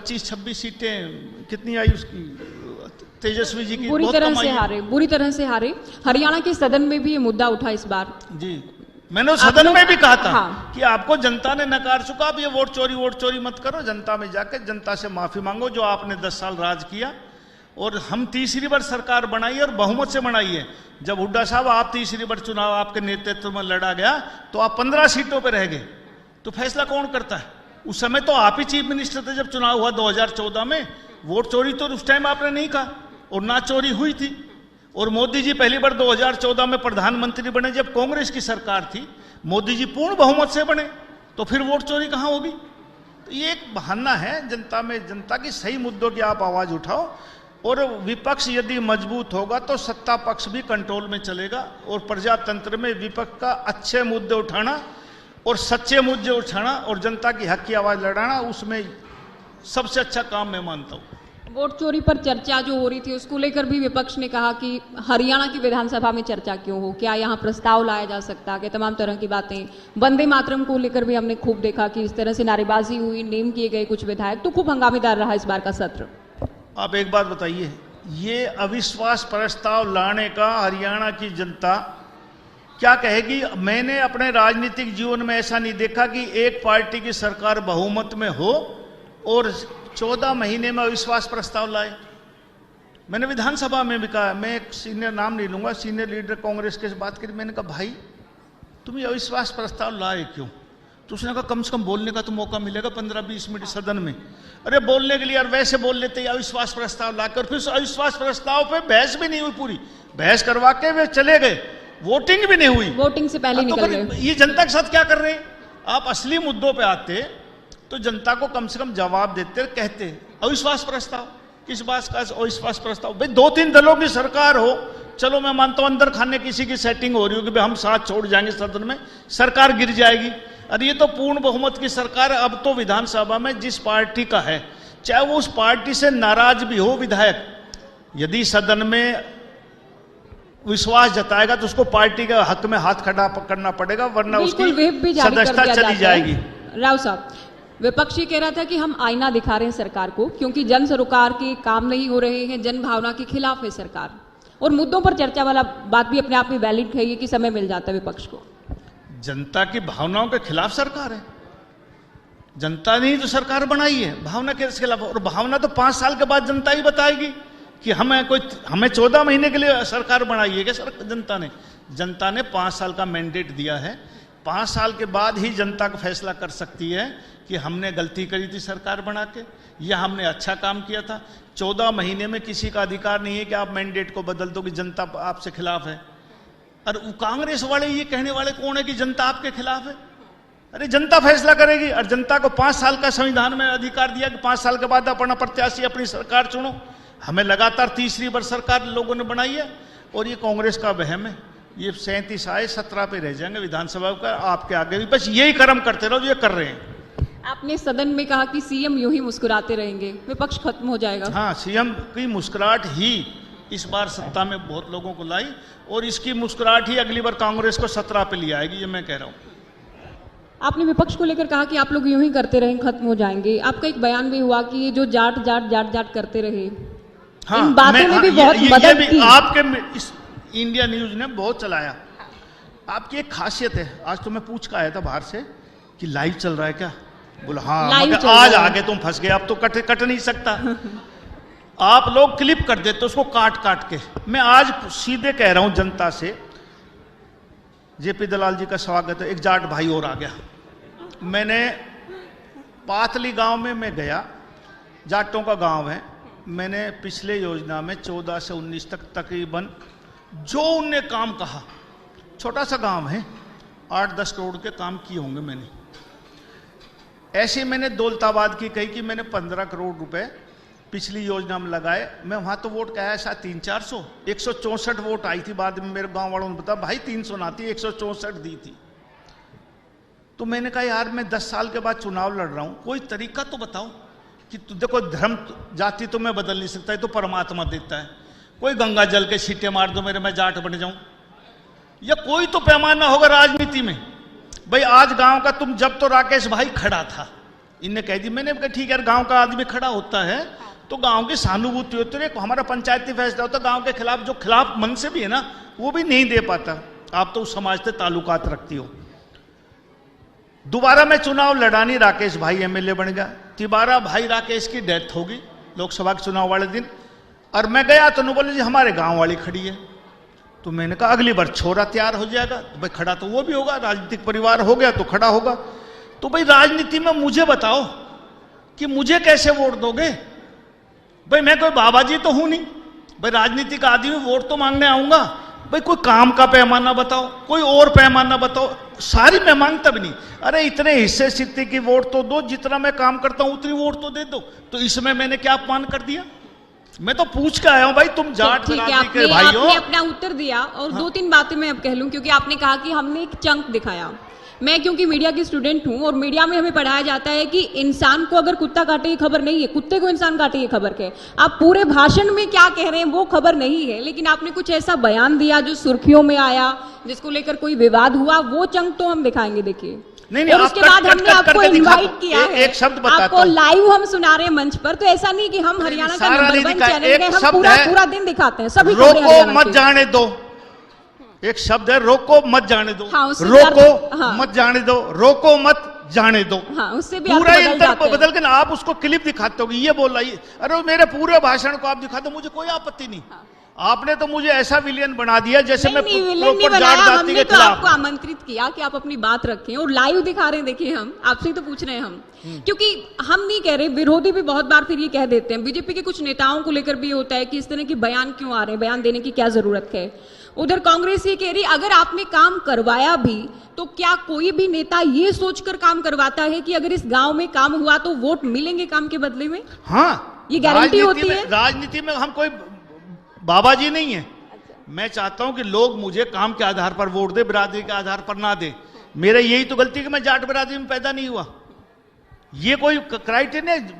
25-26 सीटें कितनी आई उसकी, तेजस्वी जी की बुरी तरह से हारे। हरियाणा के सदन में भी ये मुद्दा उठा इस बार। जी, मैंने सदन में भी कहा था हाँ। कि आपको जनता ने नकार चुका, अब ये वोट चोरी मत करो, जनता में जाकर जनता से माफी मांगो जो आपने 10 साल राज किया। और हम तीसरी बार सरकार बनाई और बहुमत से बनाई है। जब हुड्डा साहब आप तीसरी बार चुनाव आपके नेतृत्व में लड़ा गया तो आप 15 सीटों पर रह गए, तो फैसला कौन करता है? उस समय तो आप ही चीफ मिनिस्टर थे जब चुनाव हुआ 2014 में। वोट चोरी तो उस टाइम आपने नहीं कहा और ना चोरी हुई थी। और मोदी जी पहली बार 2014 में प्रधानमंत्री बने जब कांग्रेस की सरकार थी, मोदी जी पूर्ण बहुमत से बने, तो फिर वोट चोरी कहां होगी? तो ये एक बहाना है जनता में, जनता की सही मुद्दों की आप आवाज उठाओ। और विपक्ष यदि मजबूत होगा तो सत्ता पक्ष भी कंट्रोल में चलेगा। और प्रजातंत्र में विपक्ष का अच्छे मुद्दे उठाना और सच्चे मुद्दे उठाना और जनता की हक की आवाज लड़ाना, उसमें सबसे अच्छा काम मैं मानता हूं। वोट चोरी पर चर्चा जो हो रही थी उसको लेकर भी विपक्ष ने कहा कि हरियाणा की विधानसभा में चर्चा क्यों हो, क्या यहाँ प्रस्ताव लाया जा सकता है, तमाम तरह की बातें। वंदे मातरम को लेकर भी हमने खूब देखा कि इस तरह से नारेबाजी हुई, नेम किए गए कुछ विधायक, तो खूब हंगामेदार रहा इस बार का सत्र। आप एक बात बताइए, ये अविश्वास प्रस्ताव लाने का हरियाणा की जनता क्या कहेगी? मैंने अपने राजनीतिक जीवन में ऐसा नहीं देखा कि एक पार्टी की सरकार बहुमत में हो और 14 महीने में अविश्वास प्रस्ताव लाए। मैंने विधानसभा में भी कहा, मैं एक सीनियर नाम नहीं लूंगा, सीनियर लीडर कांग्रेस के से बात करी, मैंने कहा भाई तुम ये अविश्वास प्रस्ताव लाए क्यों? तो उसने कहा कम से कम बोलने का तो मौका मिलेगा 15-20 मिनट सदन में। अरे बोलने के लिए यार वैसे बोल लेते अविश्वास प्रस्ताव लाकर, फिर अविश्वास प्रस्ताव पे बहस भी नहीं हुई, पूरी बहस करवा के वे चले गए, वोटिंग भी नहीं हुई, वोटिंग से पहले निकल गए। ये जनता के साथ क्या कर रहे हैं? आप असली मुद्दों पे आते तो जनता को कम से कम जवाब देते, कहते अविश्वास प्रस्ताव किस बात का अविश्वास प्रस्ताव? भाई 2-3 दलों की सरकार हो, चलो मैं मानता हूं अंदर खाने किसी की सेटिंग हो रही हो कि भाई हम साथ छोड़ जाएंगे सदन में, सरकार गिर जाएगी। अरे ये तो पूर्ण बहुमत की सरकार है। अब तो विधानसभा में जिस पार्टी का है, चाहे वो उस पार्टी से नाराज भी हो विधायक, यदि सदन में विश्वास जताएगा तो उसको पार्टी के हक में हाथ खड़ा करना पड़ेगा, वरना उसकी सदस्यता चली जाएगी। राव साहब, विपक्ष ये कह रहा था कि हम आईना दिखा रहे हैं सरकार को, क्योंकि जन सरोकार के काम नहीं हो रहे हैं, जन भावना के खिलाफ है सरकार। और मुद्दों पर चर्चा वाला बात भी अपने आप में वैलिड है कि समय मिल जाता है विपक्ष को। जनता की भावनाओं के खिलाफ सरकार है, जनता ने ही तो सरकार बनाई है, भावना के खिलाफ। और भावना तो 5 साल के बाद जनता ही बताएगी कि हमें 14 महीने के लिए सरकार बनाई है क्या? जनता ने 5 साल का मैंडेट दिया है। 5 साल के बाद ही जनता को फैसला कर सकती है कि हमने गलती करी थी सरकार बना के या हमने अच्छा काम किया था। 14 महीने में किसी का अधिकार नहीं है कि आप मैंडेट को बदल दो कि जनता आपसे खिलाफ है। और कांग्रेस वाले ये कहने वाले कौन है कि जनता आपके खिलाफ है? अरे जनता फैसला करेगी। और जनता को 5 साल का संविधान में अधिकार दिया कि 5 साल के बाद अपना प्रत्याशी अपनी सरकार चुनो। हमें लगातार तीसरी बार सरकार लोगों ने बनाई है और ये कांग्रेस का वहम है। ये 37 आए, 17 पे रह जाएंगे विधानसभा का, आपके आगे भी बस यही कर्म करते रहो जो ये कर रहे हैं। आपने सदन में कहा कि सीएम यूं ही मुस्कुराते रहेंगे, विपक्ष खत्म हो जाएगा। हाँ, सीएम की मुस्कुराहट ही इस बार सत्ता में बहुत लोगों को लाई और इसकी मुस्कुराहट ही अगली बार कांग्रेस को 17 पे ले आएगी, ये मैं कह रहा हूँ। आपने विपक्ष को लेकर कहा कि आप लोग यूं ही करते रहेंगे, खत्म हो जाएंगे। आपका एक बयान भी हुआ कि ये जो जाट जाट जाट जाट करते रहे, हाँ, इन बातों में भी बहुत मदद की। आपके इंडिया न्यूज ने बहुत चलाया। आपकी एक खासियत है, आज तो मैं पूछ कर आया था बाहर से कि लाइव चल रहा है क्या? बोला हाँ, मगर आज आगे तुम फंस गए, अब तो कट नहीं सकता। आप लोग क्लिप कर देते उसको काट काट के। मैं आज सीधे कह रहा हूं जनता से, जेपी दलाल जी का स्वागत है। एक जाट भाई और आ गया। मैंने पातली गांव में मैं गया, जाटों का गांव है। मैंने पिछले योजना में 14 से 19 तक तकरीबन जो उनने काम कहा, छोटा सा गांव है, 8-10 करोड़ के काम किए होंगे मैंने। ऐसे मैंने दौलताबाद की कही कि मैंने 15 करोड़ रुपए पिछली योजना में लगाए। मैं वहां तो वोट कहा शायद 300-400, 164 वोट आई थी। बाद में मेरे गांव वालों ने बताया भाई 300 ना थी, 164 दी थी। तो मैंने कहा यार मैं 10 साल के बाद चुनाव लड़ रहा हूं, कोई तरीका तो बताओ कि देखो धर्म जाति तो मैं बदल नहीं सकता, ये तो परमात्मा देता है। कोई गंगा जल के छींटे मार दो मेरे, मैं जाट बन जाऊं, या कोई तो पैमाना होगा राजनीति में। भाई आज गांव का तुम, जब तो राकेश भाई खड़ा था इनने कह दी। मैंने कहा ठीक है, गांव का आदमी खड़ा होता है तो गांव की सहानुभूति होती है, हमारा पंचायती फैसला होता है, गांव के खिलाफ जो खिलाफ मन से भी है ना वो भी नहीं दे पाता। आप तो उस समाज से ताल्लुकात रखती हो। दोबारा मैं चुनाव लड़ा नहीं, राकेश भाई एमएलए बन गया। तिबारा भाई राकेश की डेथ होगी लोकसभा के चुनाव वाले दिन, और मैं गया तो बोले जी हमारे गांव वाली खड़ी है। तो मैंने कहा अगली बार छोरा तैयार हो जाएगा तो भाई खड़ा तो वो भी होगा, राजनीतिक परिवार हो गया तो खड़ा होगा। तो भाई राजनीति में मुझे बताओ कि मुझे कैसे वोट दोगे? भाई मैं कोई बाबा जी तो हूं नहीं, भाई राजनीतिक आदमी वोट तो मांगने आऊंगा। भाई कोई काम का पैमाना बताओ, कोई और पैमाना बताओ। सारी मैं मांगता भी नहीं, अरे इतने हिस्से सिद्धि की वोट तो दो, जितना मैं काम करता हूं उतनी वोट तो दे दो। तो इसमें मैंने क्या अपमान कर दिया? मैं तो पूछ के आया हूं भाई, तुम जाट बिरादरी के भाई हो। आपने अपना उत्तर दिया और हाँ। 2-3 बातें मैं अब कह लूं, क्योंकि आपने कहा कि हमने एक चंक दिखाया। मैं क्योंकि मीडिया की स्टूडेंट हूं और मीडिया में हमें पढ़ाया जाता है कि इंसान को अगर कुत्ता काटे ये खबर नहीं है, कुत्ते को इंसान काटे ये खबर है। आप पूरे भाषण में क्या कह रहे हैं वो खबर नहीं है, लेकिन आपने कुछ ऐसा बयान दिया जो सुर्खियों में आया, जिसको लेकर कोई विवाद हुआ, वो चंक तो हम दिखाएंगे। देखिए नहीं, और उसके बाद हमने आपको इनवाइट किया है, एक शब्द बताता आपको लाइव हम सुना रहे हैं मंच पर। तो ऐसा नहीं कि हम हरियाणा का नंबर 1 चैनल है, हम पूरा दिन दिखाते हैं सभी। रोको मत जाने दो, एक शब्द है, रोको मत जाने दो। हाँ, रोको मत जाने दो, रोको मत जाने दो। हाँ, उससे भी पूरा इंटर बदल के ना आप उसको क्लिप दिखाते हो, ये बोल रही है। अरे मेरे पूरे भाषण को आप दिखा दो, मुझे कोई आपत्ति नहीं। आपने तो मुझे ऐसा विलेन बना दिया जैसे मैं प्रॉपर जाट जाति के खिलाफ। आपको आमंत्रित किया कि आप अपनी बात रखें और लाइव दिखा रहे हैं। देखिए हम आपसे तो पूछ रहे हैं हम, क्योंकि हम नहीं कह रहे, विरोधी भी बहुत बार फिर ये कह देते हैं। बीजेपी के कुछ नेताओं को लेकर भी होता है कि इस तरह के बयान क्यों आ रहे हैं, बयान देने की क्या जरूरत है। उधर कांग्रेस ये कह रही अगर आपने काम करवाया भी तो क्या कोई भी नेता ये सोचकर काम करवाता है कि अगर इस गांव में काम हुआ तो वोट मिलेंगे काम के बदले में? हाँ, ये गारंटी होती है। राजनीति में हम कोई बाबा जी नहीं है। मैं चाहता हूं कि लोग मुझे काम के आधार पर वोट दे, बिरादरी के आधार पर ना दे। मेरे यही तो गलती कि मैं जाट बिरादरी में पैदा नहीं हुआ। ये कोई क्राइटेरिया नहीं,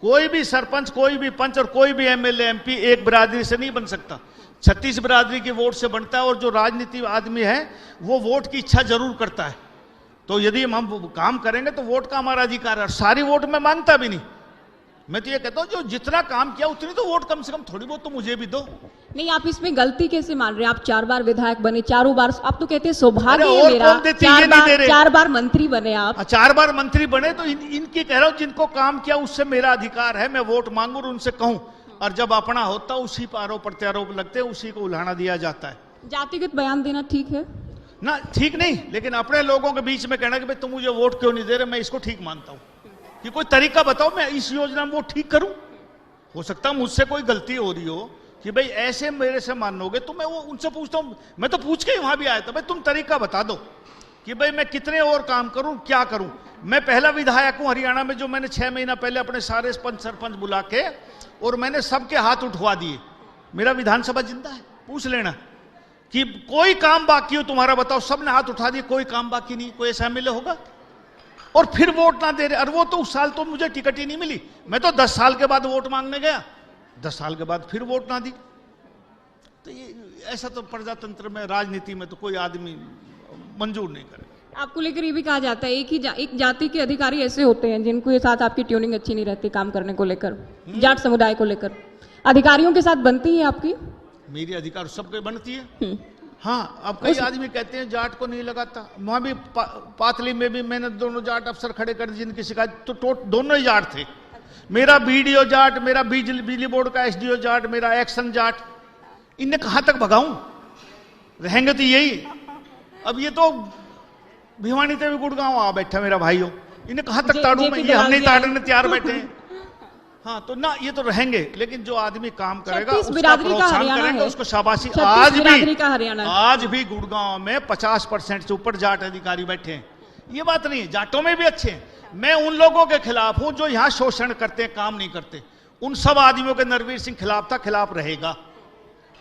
कोई भी सरपंच, कोई भी पंच और कोई भी एमएलए एमपी एक बिरादरी से नहीं बन सकता। 36 बिरादरी के वोट से बनता है, और जो राजनीति आदमी है वो वोट की इच्छा जरूर करता है। तो यदि हम काम करेंगे तो वोट का हमारा अधिकार है, और सारी वोट मैं मांगता भी नहीं। मैं तो ये कहता हूं जो जितना काम किया उतनी तो वोट कम से कम थोड़ी बहुत तो मुझे भी दो। नहीं, आप इसमें गलती कैसे मान रहे हैं? आप 4 बार विधायक बने, चारों बार आप तो कहते हैं सौभाग्य है मेरा, 4 बार मंत्री बने आप। 4 बार मंत्री बने तो इनकी कह रहा हूं, जिनको काम किया उससे मेरा अधिकार है, मैं वोट मांगू और उनसे कहूं। और जब अपना होता उसी पर आरोप प्रत्यारोप लगते हैं, उसी को उल्हाना दिया जाता है। जातिगत बयान देना ठीक है ना? ठीक नहीं, लेकिन अपने लोगों के बीच में कहना कि भाई तुम मुझे वोट क्यों नहीं दे रहे, मैं इसको ठीक मानता हूं। कि कोई तरीका बताओ मैं इस योजना में वो ठीक करूं। हो सकता है मुझसे कोई गलती हो रही हो कि भाई ऐसे मेरे से मानोगे, तो मैं वो उनसे पूछता हूं। मैं तो पूछ के ही वहां भी आया था, भाई तुम तरीका बता दो कि भाई मैं कितने और काम करूं, क्या करूं। मैं पहला विधायक हूं हरियाणा में जो मैंने 6 महीना पहले अपने सारे पंच सरपंच बुला के और मैंने सबके हाथ उठवा दिए। मेरा विधानसभा जिंदा है, पूछ लेना कि कोई काम बाकी हो तुम्हारा बताओ, सबने हाथ उठा दिए, कोई काम बाकी नहीं। कोई ऐसा एमएलए होगा? और फिर वोट ना दे रहे। और वो तो उस साल तो मुझे टिकट ही नहीं मिली, मैं तो 10 साल के बाद वोट मांगने गया, 10 साल के बाद फिर वोट ना दी। तो ये ऐसा तो प्रजातंत्र में, राजनीति में तो कोई आदमी मंजूर नहीं करे। आपको लेकर ये भी कहा जाता है एक जाति के अधिकारी ऐसे होते हैं जिनको साथ आपकी ट्यूनिंग अच्छी नहीं रहती काम करने को लेकर, जाट समुदाय को लेकर। अधिकारियों के साथ बनती है आपकी? मेरी अधिकार सबके बनती है। हाँ, अब कई आदमी कहते हैं जाट को नहीं लगाता। वहां भी पातली में भी मैंने दोनों जाट अफसर खड़े कर जिनकी शिकायत, तो दोनों ही जाट थे। मेरा बीडीओ जाट, मेरा बिजली बोर्ड का एसडीओ जाट, मेरा एक्शन जाट। इन्हें कहां तक भगाऊं? रहेंगे तो यही। अब ये तो भिवानी से भी गुड़गांव आ बैठा मेरा भाइयों, इन्हें कहां तक ताड़ू मैं? ये हम नहीं ताड़ने तैयार बैठे हैं। हाँ, तो ना ये तो रहेंगे, लेकिन जो आदमी काम करेगा उसका प्रोत्साहन करेंगे, उसको शाबाशी। आज भी गुड़गांव में 50% से ऊपर जाट अधिकारी बैठे हैं। ये बात नहीं है, जाटों में भी अच्छे हैं। मैं उन लोगों के खिलाफ हूं जो यहां शोषण करते हैं, काम नहीं करते। उन सब आदमियों के नरवीर सिंह खिलाफ था, खिलाफ रहेगा।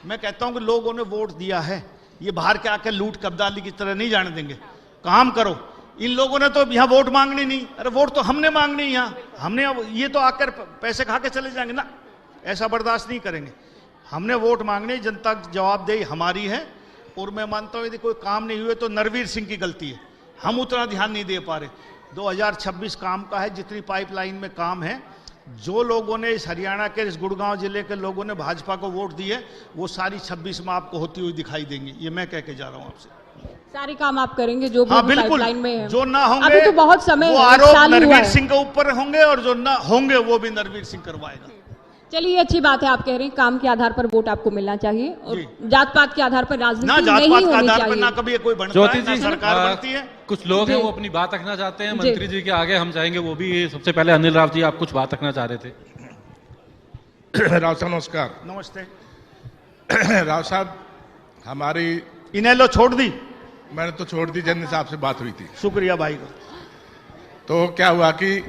मैं कहता हूं कि लोगों ने वोट दिया है, ये बाहर के आके लूट कब्जाली की तरह नहीं जाने देंगे। काम करो। इन लोगों ने तो यहाँ वोट मांगनी नहीं। अरे वोट तो हमने मांगनी यहाँ, हमने ये तो आकर पैसे खा के चले जाएंगे ना, ऐसा बर्दाश्त नहीं करेंगे। हमने वोट मांगनी, जनता की जवाबदेही हमारी है। और मैं मानता हूँ यदि कोई काम नहीं हुए तो नरवीर सिंह की गलती है, हम उतना ध्यान नहीं दे पा रहे। 2026 काम का है, जितनी पाइपलाइन में काम है। जो लोगों ने इस हरियाणा के, इस गुड़गांव जिले के लोगों ने भाजपा को वोट दिए, वो सारी 26 में आपको होती हुई दिखाई देंगी। ये मैं कह के जा रहा हूं आपसे। सारे काम आप करेंगे जो भी हाँ बिल्कुल, पाइपलाइन में है। जो ना होंगे अभी तो बहुत समय, वो एक आरोप साल ही हुआ नरवीर है। सिंह के ऊपर होंगे, और जो ना होंगे वो भी नरवीर सिंह करवाएगा। चलिए, अच्छी बात है, आप कह रहे हैं काम के आधार पर वोट आपको मिलना चाहिए और जात पात के आधार पर ना राजनीति जात नहीं पात के होनी आधार पर चाहिए। ना कभी कोई बनता ज्योति है, ना जी, सरकार बनती है। कुछ लोग हैं जी। वो अपनी बात रखना चाहते हैं जी। मंत्री जी के आगे, हम चाहेंगे वो भी। सबसे पहले अनिल राव जी, आप कुछ बात रखना चाह रहे थे। राव साहब नमस्कार। नमस्ते। राव साहब, हमारी इनेलो छोड़ दी? मैंने तो छोड़ दी, जन साहब से बात हुई थी। शुक्रिया भाई को। तो क्या हुआ कि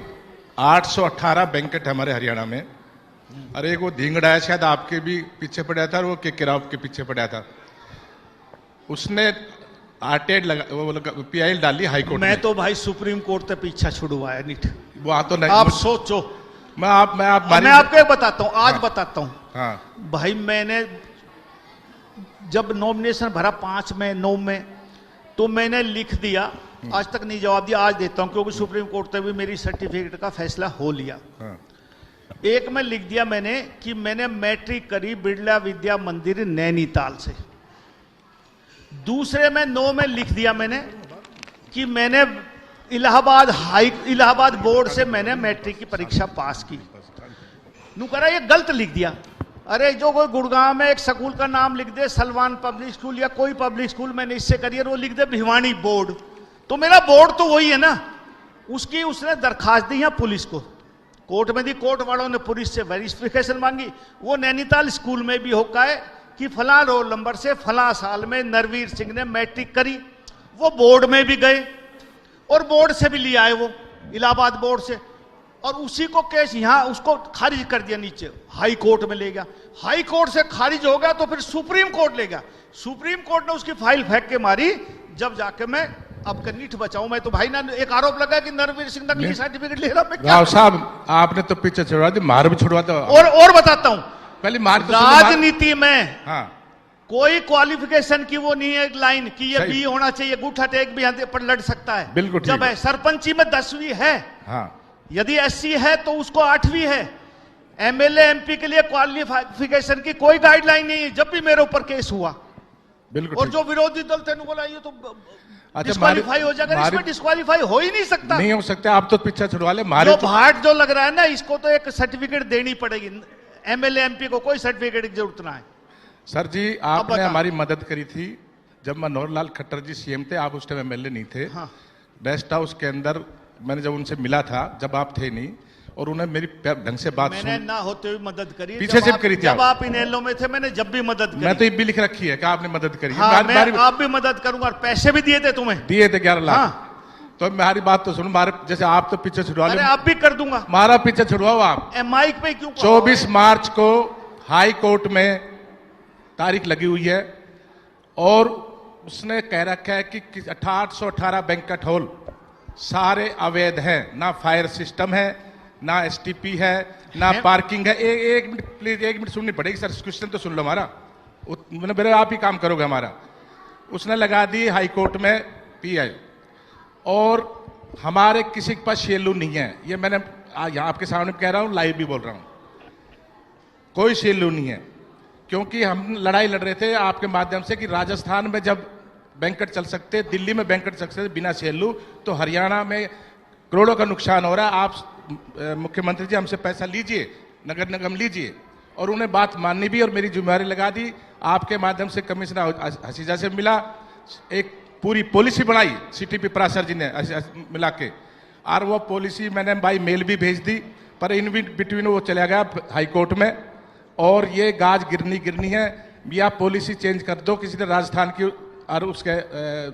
818 बैंकेट है हमारे हरियाणा में, और एक वो धिंगड़ा है, शायद आपके भी पीछे पड़ा था, और वो के किराव के पीछे पड़ा था। उसने आरटीआई लगा, पीआई डाली हाई कोर्ट मैं में। तो भाई सुप्रीम कोर्ट से पीछा छुड़वाया नीट। वो आ तो नहीं, आप सोचो। मैं आपको एक बताता हूँ, आज हाँ। बताता हूँ। हाँ भाई मैंने जब नॉमिनेशन भरा 5 में 9 में, तो मैंने लिख दिया, आज तक नहीं जवाब दिया, आज देता हूं क्योंकि सुप्रीम कोर्ट ने भी मेरी सर्टिफिकेट का फैसला हो लिया। हाँ एक में लिख दिया मैंने कि मैंने मैट्रिक करी बिरला विद्या मंदिर नैनीताल से। दूसरे में 9 में लिख दिया मैंने कि मैंने इलाहाबाद बोर्ड से मैंने मैट्रिक की परीक्षा पास की। नू करा ये गलत लिख दिया। अरे जो कोई गुड़गांव में एक स्कूल का नाम लिख दे, सलमान पब्लिक स्कूल या कोई पब्लिक स्कूल, मैंने इससे करियर, वो लिख दे भिवानी बोर्ड, तो मेरा बोर्ड तो वही है ना। उसकी उसने दरखास्त दी है पुलिस को, कोर्ट में दी, कोर्ट वालों ने पुलिस से वेरिफिकेशन मांगी। वो नैनीताल स्कूल में भी होका है कि फला रोल नंबर से फला साल में नरवीर सिंह ने मैट्रिक करी। वो बोर्ड में भी गए और बोर्ड से भी लिया है, वो इलाहाबाद बोर्ड से, और उसी को केस यहां उसको खारिज कर दिया, नीचे हाई कोर्ट में ले गया। हाई कोर्ट से खारिज हो गया तो फिर सुप्रीम कोर्ट ले गया। सुप्रीम कोर्ट ने उसकी फाइल फेंक के मारी। जब जाके मैं अब नीठ बचाऊं, मैं तो भाई ना एक आरोप लगा कि नरवीर सिंह नकली सर्टिफिकेट ले रहा। मैं क्या राव साहब, आपने तो पीछे छुड़वा दी, मार भी छुड़वा दो। और बताता हूं, पहले मार तो सुनो, मार- राजनीति में हाँ कोई क्वालिफिकेशन की वो नहीं है एक लाइन कि ये सही। बी होना चाहिए, गुठा टेक भी यहाँ पर लड़ सकता है। बिल्कुल ठीक जब है। है सरपंची में 10वीं है, हाँ यदि एससी है तो उसको 8वीं है। एमएलए एमपी के लिए क्वालिफिकेशन की कोई गाइडलाइन नहीं है। जब भी मेरे ऊपर केस हुआ बिल्कुल और ठीक। जो विरोधी दल थे बोला ये तो अच्छा, डिस्क्वालीफाई हो जाएगा, मारी- इसमें डिस्क्वालीफाई हो ही नहीं सकता। नहीं हो सकता, आप तो पीछे छुड़वा ले, मारे जो तो भाट जो लग रहा है ना, इसको तो एक सर्टिफिकेट देनी पड़ेगी। एमएलए एमपी को कोई सर्टिफिकेट की जरूरत ना है। सर जी, आपने बता। हमारी मदद करी थी जब मनोहर लाल खट्टर जी सीएम थे, आप उस टाइम एमएलए नहीं थे। हाँ। रेस्ट हाउस के अंदर मैंने जब उनसे मिला था, जब आप थे नहीं, और उन्हें मेरी ढंग से बात मैंने सुन, ना होते हुए मदद करी। पीछे से करी थी जब आप। आप इनेलो में थे, मैंने जब भी मदद करी। मैं तो ये भी लिख रखी है कि आपने मदद करी। हाँ, मैं आप भी मदद करूंगा, और पैसे भी दिए थे तुम्हें। दिए थे 11 लाख। हाँ। तो मेरी बात तो सुनो, मारे जैसे आप तो पीछे छुड़वा अरे ले, आप भी कर दूंगा। मारा पीछे छुड़वाओ आप। माइक पे क्यों 24 मार्च को हाई कोर्ट में तारीख लगी हुई है, और उसने कह रखा है कि 818 बैंकेट हॉल सारे अवैध हैं। ना फायर सिस्टम है, ना एसटीपी है, ना पार्किंग है। एक मिनट प्लीज, 1 मिनट सुननी पड़ेगी सर, क्वेश्चन तो सुन लो हमारा। मेरे आप ही काम करोगे हमारा। उसने लगा दी हाई कोर्ट में पीआई, और हमारे किसी के पास शेलू नहीं है। ये मैंने यहाँ आपके सामने कह रहा हूँ, लाइव भी बोल रहा हूँ, कोई शेलू नहीं है। क्योंकि हम लड़ाई लड़ रहे थे आपके माध्यम से कि राजस्थान में जब बैंकेट चल सकते, दिल्ली में बैंकेट चल सकते बिना शेलू, तो हरियाणा में करोड़ों का नुकसान हो रहा है। आप मुख्यमंत्री जी हमसे पैसा लीजिए, नगर निगम लीजिए। और उन्हें बात माननी भी और मेरी जिम्मेदारी लगा दी। आपके माध्यम से कमिश्नर हसीजा से मिला, एक पूरी पॉलिसी बनाई सीटीपी पराशर जी ने मिला के, और वो पॉलिसी मैंने बाई मेल भी भेज दी, पर इन बिटवीन वो चला गया हाई कोर्ट में। और ये गाज गिरनी है, या पॉलिसी चेंज कर दो किसी ने राजस्थान की और उसके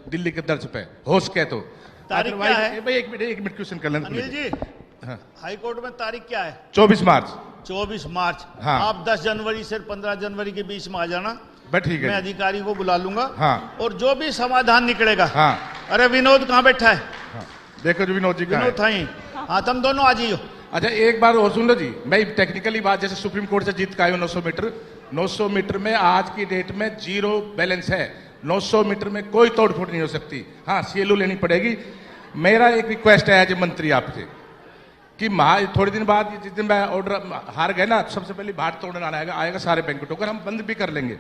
दिल्ली के दर्ज पे हो सके तो। तारीख क्या है? भाई एक मिनट क्वेश्चन कर लेना अनिल जी, हाँ। हाई कोर्ट में तारीख क्या है? 24 मार्च। 24 मार्च। हाँ। आप 10 जनवरी से 15 जनवरी के बीच में आ जाना। बस ठीक मैं है। अधिकारी को बुला लूंगा। हाँ। और जो भी समाधान निकलेगा। हाँ। अरे विनोद कहाँ बैठा है? हाँ। देखो जो विनोद जी का विनोद था ही। हाँ, तुम दोनों आ जाइयो। अच्छा एक बार और सुन लो जी, मैं टेक्निकली बात, जैसे सुप्रीम कोर्ट से जीत का आयु 900 मीटर में आज की डेट में 0 बैलेंस है। 900 मीटर में कोई तोड़फोड़ नहीं हो सकती। हाँ, सीएलओ लेनी पड़ेगी। मेरा एक रिक्वेस्ट है एज ए मंत्री आपसे कि थोड़े दिन बाद जिस दिन मैं ऑर्डर हार गए ना, सबसे पहले भाट तोड़ने आएगा सारे बैंकेटों को, हम बंद भी कर लेंगे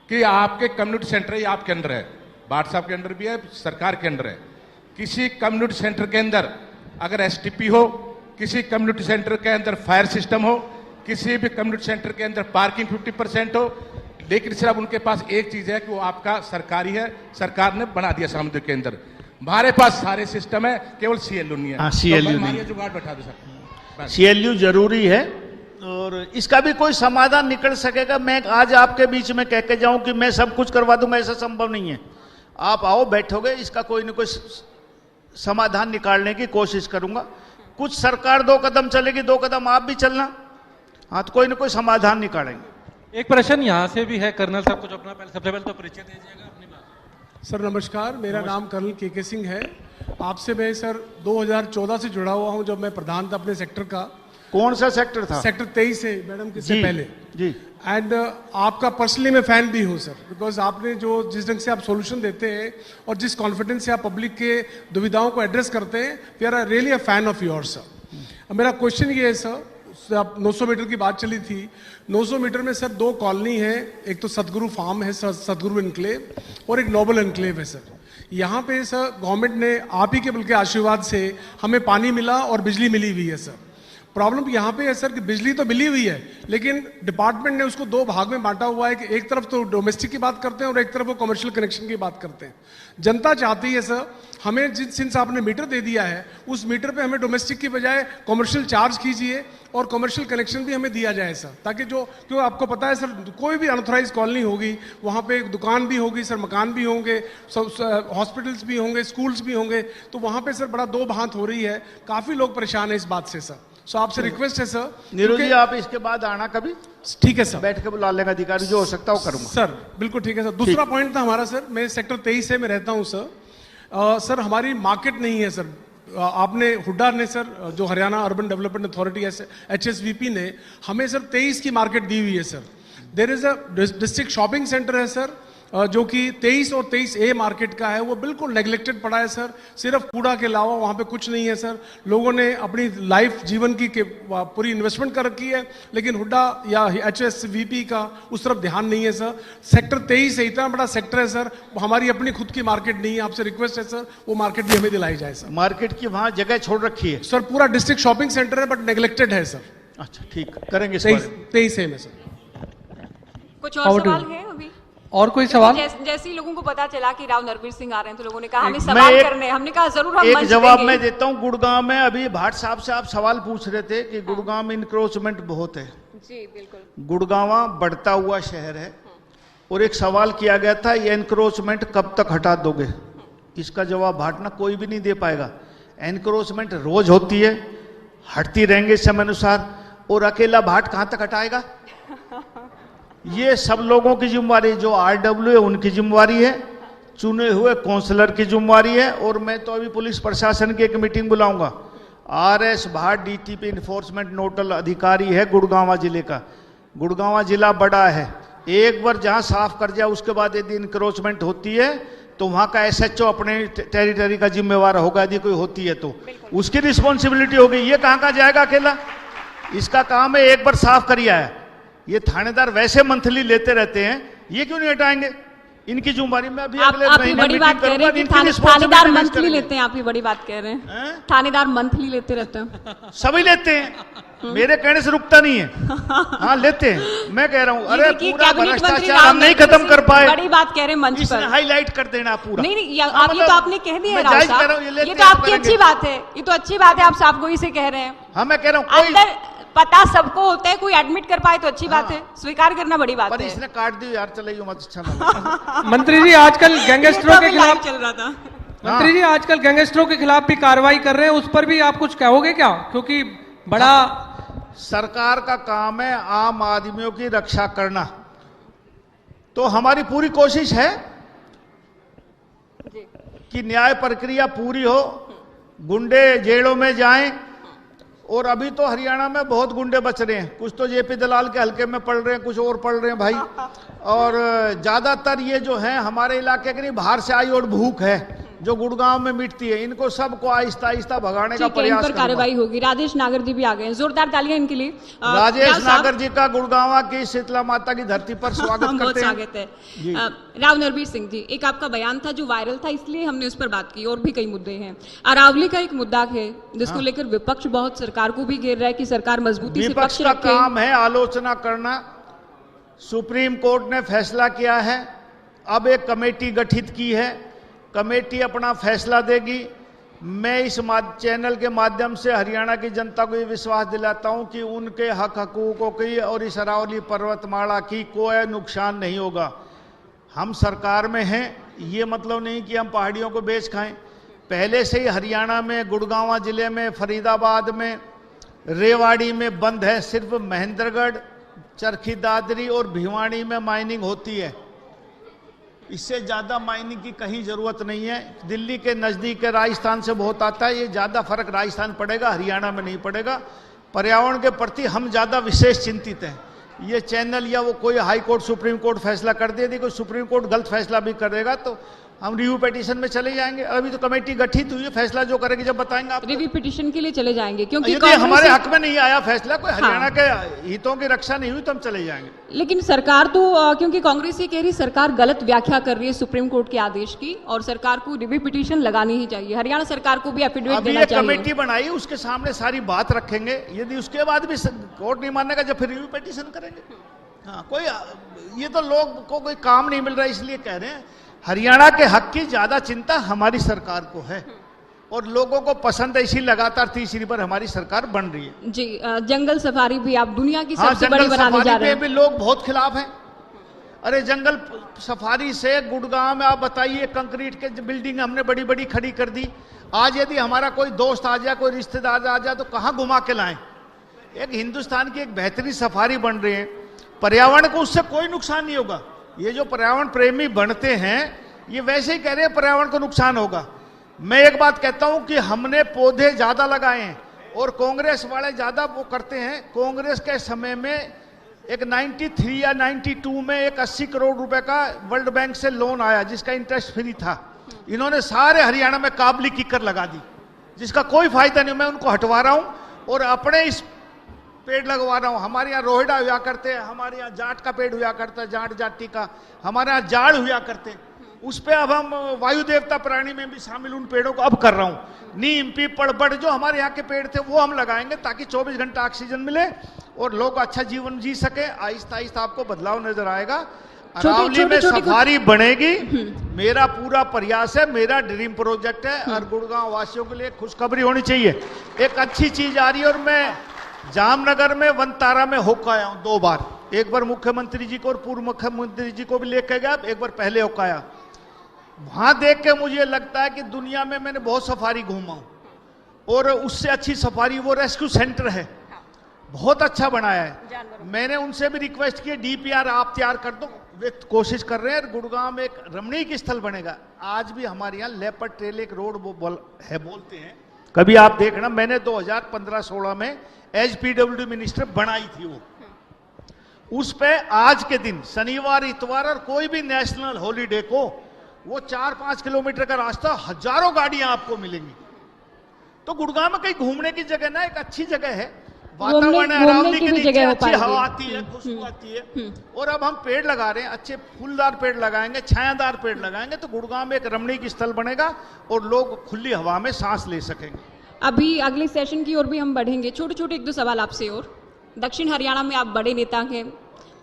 कि आपके कम्युनिटी सेंटर ही आपके अंदर है, भाट साहब के अंदर भी है, सरकार के अंदर है। किसी कम्युनिटी सेंटर के अंदर अगर एसटीपी हो, किसी कम्युनिटी सेंटर के अंदर फायर सिस्टम हो, किसी भी कम्युनिटी सेंटर के अंदर पार्किंग 50% हो, लेकिन सिर्फ उनके पास एक चीज है कि वो आपका सरकारी है, सरकार ने बना दिया समुद्र के अंदर। हमारे पास सारे सिस्टम है, केवल सीएलयू नहीं है। हाँ, CLU तो नहीं। जुगाड़ बैठा दो सर। CLU जरूरी है और इसका भी कोई समाधान निकल सकेगा। मैं आज आपके बीच में कह के जाऊं कि मैं सब कुछ करवा दूंगा, ऐसा संभव नहीं है। आप आओ, बैठोगे, इसका कोई न कोई समाधान निकालने की कोशिश करूंगा। कुछ सरकार 2 कदम चलेगी, 2 कदम आप भी चलना, हाँ, तो कोई न कोई समाधान निकालेंगे। एक प्रश्न यहाँ से भी है, कर्नल साहब कुछ अपना सबसे पहले तो परिचय दीजिएगा अपनी बात। सर नमस्कार, मेरा नाम कर्नल के सिंह है। आपसे मैं सर 2014 से जुड़ा हुआ हूं, जब मैं प्रधान था अपने सेक्टर का। कौन सा सेक्टर था? सेक्टर 23 से मैडम किससे जी, पहले जी। एंड आपका पर्सनली मैं फैन भी हूं सर, बिकॉज आपने जो जिस ढंग से आप सॉल्यूशन देते हैं और जिस कॉन्फिडेंस से आप पब्लिक के दुविधाओं को एड्रेस करते हैं, we are really a fan of yours sir. मेरा क्वेश्चन ये है सर, आप 900 मीटर की बात चली थी, 900 मीटर में सर 2 कॉलोनी है, एक तो सतगुरु फार्म है, सतगुरु एनक्लेव, और एक नोबल एनक्लेव है सर। यहाँ पे सर गवर्नमेंट ने आप ही के बल्कि आशीर्वाद से हमें पानी मिला और बिजली मिली हुई है सर। प्रॉब्लम यहाँ पे है सर कि बिजली तो मिली हुई है, लेकिन डिपार्टमेंट ने उसको 2 भाग में बांटा हुआ है कि एक तरफ तो डोमेस्टिक की बात करते हैं और एक तरफ वो कमर्शियल कनेक्शन की बात करते हैं। जनता चाहती है सर हमें जिस आपने मीटर दे दिया है, उस मीटर पे हमें डोमेस्टिक की बजाय कमर्शियल चार्ज कीजिए और कमर्शियल कनेक्शन भी हमें दिया जाए सर, ताकि क्यों आपको पता है सर, कोई भी अनऑथराइज कॉलोनी होगी, वहाँ पे एक दुकान भी होगी सर, मकान भी होंगे, हॉस्पिटल्स भी होंगे, स्कूल्स भी होंगे, तो वहाँ पे सर बड़ा 2 भांत हो रही है। काफी लोग परेशान है इस बात से सर। सो आपसे रिक्वेस्ट है सर, नीरू जी आप इसके बाद आना कभी, ठीक है सर, बैठ के बुला लेंगे अधिकारी, जो हो सकता है वो करूंगा सर। बिल्कुल ठीक है सर। दूसरा पॉइंट था हमारा सर, मैं सेक्टर 23 से मैं रहता हूं सर। सर हमारी मार्केट नहीं है सर। आपने हुड्डा ने सर, जो Haryana urban development authority HSVP ने हमें सर 23 की मार्केट दी हुई है sir. There is a district shopping centre है सर, जो कि 23 और 23A मार्केट का है, वो बिल्कुल नेग्लेक्टेड पड़ा है सर। सिर्फ कूड़ा के अलावा वहाँ पे कुछ नहीं है सर। लोगों ने अपनी लाइफ जीवन की पूरी इन्वेस्टमेंट कर रखी है, लेकिन हुड्डा या HSVP का उस तरफ ध्यान नहीं है सर। सेक्टर 23 है, इतना बड़ा सेक्टर है सर, हमारी अपनी खुद की मार्केट नहीं है। आपसे रिक्वेस्ट है सर, वो मार्केट भी हमें दिलाई जाए सर। मार्केट की वहाँ जगह छोड़ रखी है सर, पूरा डिस्ट्रिक्ट शॉपिंग सेंटर है बट नेग्लेक्टेड है सर। अच्छा ठीक, करेंगे इस बारे में। 23A में सर। कुछ और सवाल है अभी? और कोई सवाल? जैसे ही लोगों को पता चला कि राव नरवीर सिंह आ रहे हैं, तो लोगों ने कहा हमें मैं सवाल करने, हमने कहा जरूर हम एक मंच जवाब देंगे। मैं देता हूं। गुड़गांव में अभी भाट साहब से आप सवाल पूछ रहे थे कि गुड़गांव में इंक्रोचमेंट बहुत है। जी बिल्कुल। गुड़गांव बढ़ता हुआ शहर है और एक सवाल किया गया था, ये एनक्रोचमेंट कब तक हटा दोगे? इसका जवाब भाट ना कोई भी नहीं दे पाएगा। एनक्रोचमेंट रोज होती है, हटती रहेंगे समय अनुसार, और अकेला भाट कहां तक हटाएगा? ये सब लोगों की जिम्मेवारी, जो RW है उनकी जिम्मेवारी है, चुने हुए काउंसलर की जिम्मेवारी है। और मैं तो अभी पुलिस प्रशासन की एक मीटिंग बुलाऊंगा। RS भाट DTP इन्फोर्समेंट नोडल अधिकारी है गुड़गांव जिले का। गुड़गांव जिला बड़ा है, एक बार जहां साफ कर जाए उसके बाद यदि इंक्रोचमेंट होती है तो वहां का SHO अपने टेरिटरी का जिम्मेवार होगा। यदि कोई होती है तो उसकी रिस्पॉन्सिबिलिटी होगी। ये कहां जाएगा अकेला? इसका काम है एक बार साफ करिए है। ये थानेदार वैसे मंथली लेते रहते हैं, ये क्यों नहीं हटाएंगे? इनकी जिम्मेवारी में अभी आप ही बड़ी बात कह रहे हैं कि थानेदार मंथली लेते हैं। आप ही बड़ी बात कह रहे हैं, थानेदार मंथली लेते रहते हैं। सभी लेते हैं, मेरे कहने से रुकता नहीं है। हाँ लेते हैं, मैं कह रहा हूँ। अरे पूरा भ्रष्टाचार हम नहीं खत्म कर पाए, बड़ी बात कह रहे हैं मंच पर, हाईलाइट कर देना पूरा। नहीं ये तो आपने कह दिया है राव साहब, ये तो आपकी अच्छी बात है, ये तो अच्छी बात है, आप साफ गोई से कह रहे हैं। हाँ मैं कह रहा हूँ अंदर पता सबको होता है, कोई एडमिट कर पाए तो अच्छी बात है, स्वीकार करना बड़ी बात है। इसने काट दी यार, चलिए मत, अच्छा ना। मंत्री जी आजकल गैंगस्टरों के खिलाफ चल रहा था। मंत्री जी आजकल गैंगस्टरों के खिलाफ भी कार्रवाई कर रहे हैं, उस पर भी आप कुछ कहोगे क्या? क्योंकि बड़ा सरकार का काम है आम आदमियों की रक्षा करना, तो हमारी पूरी कोशिश है कि न्याय प्रक्रिया पूरी हो, गुंडे जेलों में जाएं। और अभी तो हरियाणा में बहुत गुंडे बच रहे हैं, कुछ तो JP दलाल के हल्के में पड़ रहे हैं, कुछ और पड़ रहे हैं भाई। और ज्यादातर ये जो है हमारे इलाके के नहीं, बाहर से आई और भूख है, जो गुड़गांव में मिटती है, इनको सबको आहिस्ता आहिस्ता भगाने का ठीक है, इन प्रयास पर करूंगा। कार्रवाई होगी। राजेश नागर जी भी आ गए हैं, जोरदार तालियां इनके लिए। राजेश राव साहब, नागर जी का गुड़गांव की शीतला माता की धरती पर स्वागत बहुत करते हैं। स्वागत है। राव नरवीर सिंह जी, एक आपका बयान था जो वायरल था, इसलिए हमने उस पर बात की, और भी कई मुद्दे हैं। अरावली का एक मुद्दा है जिसको लेकर विपक्ष बहुत सरकार को भी घेर रहा है कि सरकार मजबूती से विपक्ष पक्ष का रखे। काम है आलोचना करना। सुप्रीम कोर्ट ने फैसला किया है, अब एक कमेटी गठित की है, कमेटी अपना फैसला देगी। मैं इस चैनल के माध्यम से हरियाणा की जनता को ये विश्वास दिलाता हूं कि उनके हक हकूकों की और इस अरावली पर्वतमाला की कोई नुकसान नहीं होगा। हम सरकार में हैं, ये मतलब नहीं कि हम पहाड़ियों को बेच खाएं। पहले से ही हरियाणा में गुड़गांव जिले में, फरीदाबाद में, रेवाड़ी में बंद है। सिर्फ महेंद्रगढ़, चरखी दादरी और भिवानी में माइनिंग होती है। इससे ज़्यादा माइनिंग की कहीं ज़रूरत नहीं है। दिल्ली के नज़दीक है, राजस्थान से बहुत आता है। ये ज़्यादा फर्क राजस्थान पड़ेगा, हरियाणा में नहीं पड़ेगा। पर्यावरण के प्रति हम ज़्यादा विशेष चिंतित हैं। ये चैनल या वो कोई हाई कोर्ट सुप्रीम कोर्ट फैसला कर दे, यदि कोई सुप्रीम कोर्ट गलत फैसला भी करेगा तो हम रिव्यू पिटीशन में चले जाएंगे। अभी तो कमेटी गठित हुई है, फैसला जो करेगी जब बताएंगे आप। रिव्यू पिटीशन के लिए चले जाएंगे क्योंकि यदि कांग्रेस हमारे हक में नहीं आया फैसला, कोई हरियाणा हाँ। के हितों की रक्षा नहीं हुई तो हम चले जाएंगे। लेकिन सरकार तो क्योंकि कांग्रेस ये कह रही सरकार गलत व्याख्या कर रही है सुप्रीम कोर्ट के आदेश की, और सरकार को रिव्यू पिटीशन लगानी ही चाहिए। हरियाणा सरकार को भी एफिडेविट अभी देना ये चाहिए। कमेटी बनाई, उसके सामने सारी बात रखेंगे। यदि उसके बाद भी कोर्ट नहीं मानेगा, जब फिर रिव्यू पिटीशन करेंगे। हाँ, कोई ये तो लोग को कोई काम नहीं मिल रहा है इसलिए कह रहे हैं। हरियाणा के हक की ज्यादा चिंता हमारी सरकार को है और लोगों को पसंद है, इसी लगातार तीसरी पर हमारी सरकार बन रही है। जी, जंगल सफारी भी आप दुनिया की हाँ, सबसे बड़ी जंगल बनाने जा सफारी रहे पे भी हैं। लोग बहुत खिलाफ हैं। अरे जंगल सफारी से गुड़गांव में आप बताइए, कंक्रीट के बिल्डिंग हमने बड़ी बड़ी खड़ी कर दी। आज यदि हमारा कोई दोस्त आ जाए, कोई रिश्तेदार आ जाए तो कहाँ घुमा के लाएं? एक हिंदुस्तान की एक बेहतरीन सफारी बन रही है। पर्यावरण को उससे कोई नुकसान नहीं होगा। ये जो पर्यावरण प्रेमी बनते हैं ये वैसे ही कह रहे हैं पर्यावरण को नुकसान होगा। मैं एक बात कहता हूं कि हमने पौधे ज्यादा लगाए हैं और कांग्रेस वाले ज्यादा वो करते हैं। कांग्रेस के समय में एक 93 या 92 में एक 80 करोड़ रुपए का वर्ल्ड बैंक से लोन आया जिसका इंटरेस्ट फ्री था। इन्होंने सारे हरियाणा में काबली कीकर लगा दी जिसका कोई फायदा नहीं। मैं उनको हटवा रहा हूं और अपने इस पेड़ लगवा रहा हूं। हमारे यहाँ रोहिड़ा हुआ करते हैं, हमारे यहाँ जाट का पेड़ हुआ करता है, जाट जाति का, हमारे यहाँ जाड़ हुआ करते हैं। उस पे अब हम वायु देवता प्राणी में भी शामिल उन पेड़ों को अब कर रहा हूं। नीम, पीपल, बड़ जो हमारे यहाँ के पेड़ थे वो हम लगाएंगे ताकि 24 घंटा ऑक्सीजन मिले और लोग अच्छा जीवन जी सके। आहिस्ता आहिस्ता आपको बदलाव नजर आएगा। अरावली में सफारी बनेगी। मेरा पूरा प्रयास है, मेरा ड्रीम प्रोजेक्ट है और गुड़गांव वासियों के लिए खुशखबरी होनी चाहिए। एक अच्छी चीज आ रही है और मैं जामनगर में वनतारा में होकर आया हूं 2 बार। एक बार मुख्यमंत्री जी को और पूर्व मुख्यमंत्री जी को भी लेकर गया, एक बार पहले होकर आया। वहां देख के मुझे लगता है कि दुनिया में मैंने बहुत सफारी घूमा हूं और उससे अच्छी सफारी वो रेस्क्यू सेंटर है, बहुत अच्छा बनाया है। मैंने उनसे भी रिक्वेस्ट की डीपीआर आप तैयार कर दो, वे कोशिश कर रहे हैं। गुड़गांव में एक रमणीक स्थल बनेगा। आज भी हमारे यहाँ लेपर्ड ट्रेल एक रोड बोलते हैं, कभी आप देखना। मैंने 2015-16 में एज पीडब्ल्यूडी मिनिस्टर बनाई थी वो। उस पे आज के दिन शनिवार, इतवार और कोई भी नेशनल हॉलीडे को वो 4-5 किलोमीटर का रास्ता, हजारों गाड़ियां आपको मिलेंगी। तो गुड़गांव में कहीं घूमने की जगह ना, एक अच्छी जगह है। वातावरण अरावली के नीचे अच्छी हवा आती है, खुशबू आती है। और अब हम पेड़ लगा रहे हैं, अच्छे फूलदार पेड़ लगाएंगे, छायादार पेड़ लगाएंगे तो गुड़गांव में एक रमणीक स्थल बनेगा और लोग खुली हवा में सांस ले सकेंगे। अभी अगले सेशन की ओर भी हम बढ़ेंगे। छोटे छोटे 1-2 सवाल आपसे और। दक्षिण हरियाणा में आप बड़े नेता हैं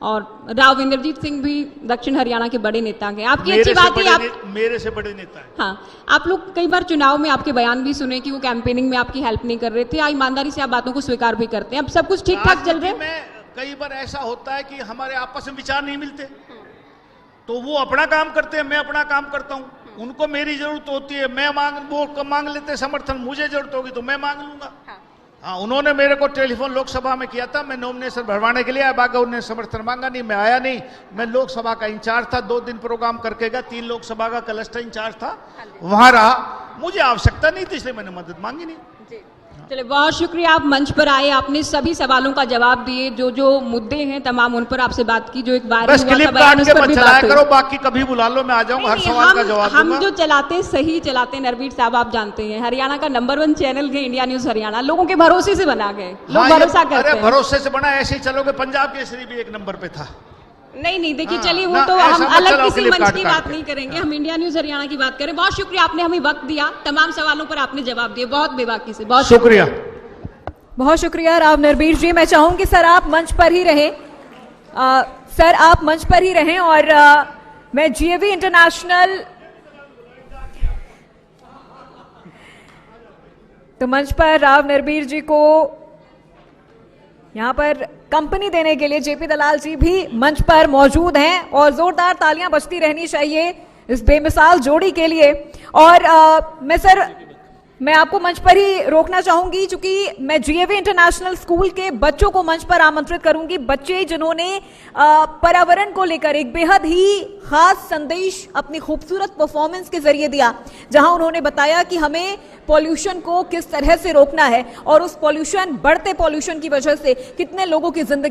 और राव इंद्रजीत सिंह भी दक्षिण हरियाणा के बड़े नेता हैं। आपकी अच्छी बात है, आप मेरे से बड़े नेता हैं। हाँ, आप लोग कई बार चुनाव में आपके बयान भी सुने कि वो कैंपेनिंग में आपकी हेल्प नहीं कर रहे थे। ईमानदारी से आप बातों को स्वीकार भी करते हैं। अब सब कुछ ठीक ठाक चल रहा है। कई बार ऐसा होता है कि हमारे आपस में विचार नहीं मिलते, तो वो अपना काम करते हैं, मैं अपना काम करता हूं। उनको मेरी जरूरत होती है, मैं वो मांग लेते समर्थन, मुझे जरूरत होगी तो मैं मांग लूंगा। हाँ, उन्होंने मेरे को टेलीफोन लोकसभा में किया था, मैं नॉमिनेशन भरवाने के लिए आया, बागा उन्होंने समर्थन मांगा नहीं, मैं आया नहीं। मैं लोकसभा का इंचार्ज था, 2 दिन प्रोग्राम करके गया, 3 लोकसभा का क्लस्टर इंचार्ज था, वहां रहा। मुझे आवश्यकता नहीं थी इसलिए मैंने मदद मांगी नहीं। चलिए, बहुत शुक्रिया, आप मंच पर आए, आपने सभी सवालों का जवाब दिए, जो जो मुद्दे हैं तमाम उन पर आपसे बात की, जो एक वायरल बस हुआ क्लिप था बयान, काट उस के पर मत भी चलाया बात हुई। करो, बाकी कभी बुला लो, मैं आ जाऊंगा, हर नहीं, सवाल का जवाब हम दूंगा। जो चलाते सही चलाते हैं, नरवीर साहब आप जानते हैं, हरियाणा का नंबर 1 चैनल है इंडिया न्यूज हरियाणा, लोगों के भरोसे से बना गए, लोग हाँ, भरोसा करते अरे हैं। भरोसे से बना, ऐसे ही चलोगे, पंजाब केसरी भी 1 नंबर पे था। नहीं देखिए, हाँ, चलिए वो ना, तो ऐसा हम मत अलग चलाओ, किसी क्लिप मंच काट की काट बात के। नहीं करेंगे, हम इंडिया न्यूज हरियाणा की बात करें। बहुत शुक्रिया, आपने हमें वक्त दिया, तमाम सवालों पर आपने जवाब दिए, बहुत बेबाकी से, बहुत शुक्रिया। बहुत शुक्रिया राव नरबीर जी। मैं चाहूंगी सर आप मंच पर ही रहें, सर आप मंच पर ही रहें, और मैं जीएवी इंटरनेशनल, तो मंच पर राव नरबीर जी को यहां पर कंपनी देने के लिए जेपी दलाल जी भी मंच पर मौजूद हैं, और जोरदार तालियां बजती रहनी चाहिए इस बेमिसाल जोड़ी के लिए। और मैं आपको मंच पर ही रोकना चाहूंगी, क्योंकि मैं जीएवी इंटरनेशनल स्कूल के बच्चों को मंच पर आमंत्रित करूंगी, बच्चे जिन्होंने पर्यावरण को लेकर एक बेहद ही खास संदेश अपनी खूबसूरत परफॉर्मेंस के जरिए दिया, जहां उन्होंने बताया कि हमें पॉल्यूशन को किस तरह से रोकना है, और उस पॉल्यूशन, बढ़ते पॉल्यूशन की वजह से कितने लोगों की जिंदगी